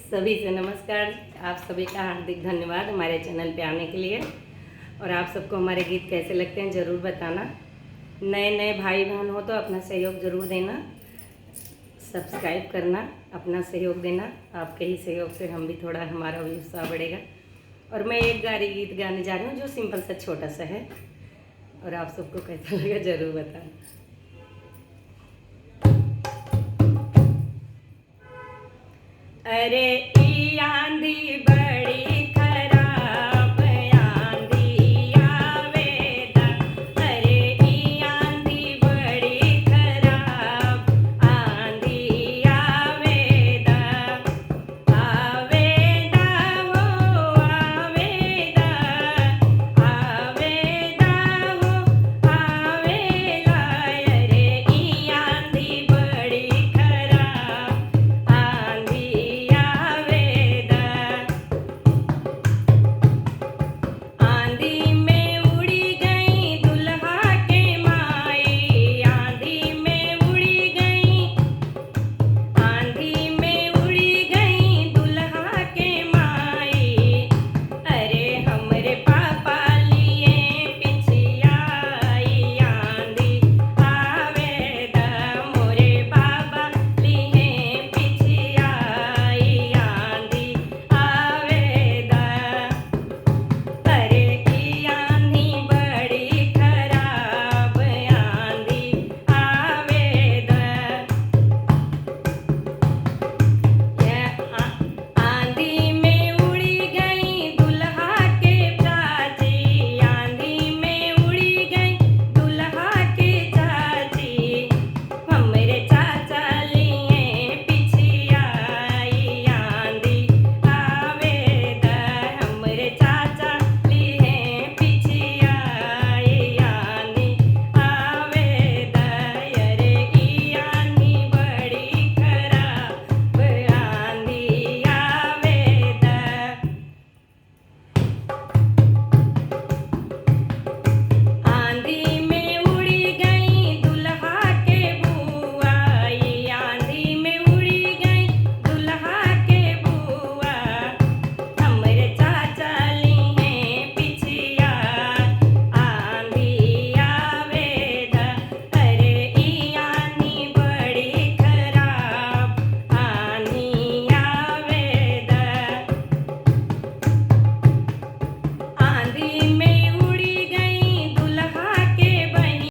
सभी से नमस्कार। आप सभी का हार्दिक धन्यवाद हमारे चैनल पे आने के लिए। और आप सबको हमारे गीत कैसे लगते हैं ज़रूर बताना। नए नए भाई बहन हो तो अपना सहयोग ज़रूर देना, सब्सक्राइब करना, अपना सहयोग देना। आपके ही सहयोग से हम भी थोड़ा हमारा भी उत्साह बढ़ेगा। और मैं एक गीत गाने जा रही हूँ जो सिंपल सा छोटा सा है, और आप सबको कैसा लगा ज़रूर बताना। अरे ई आंधी बड़ी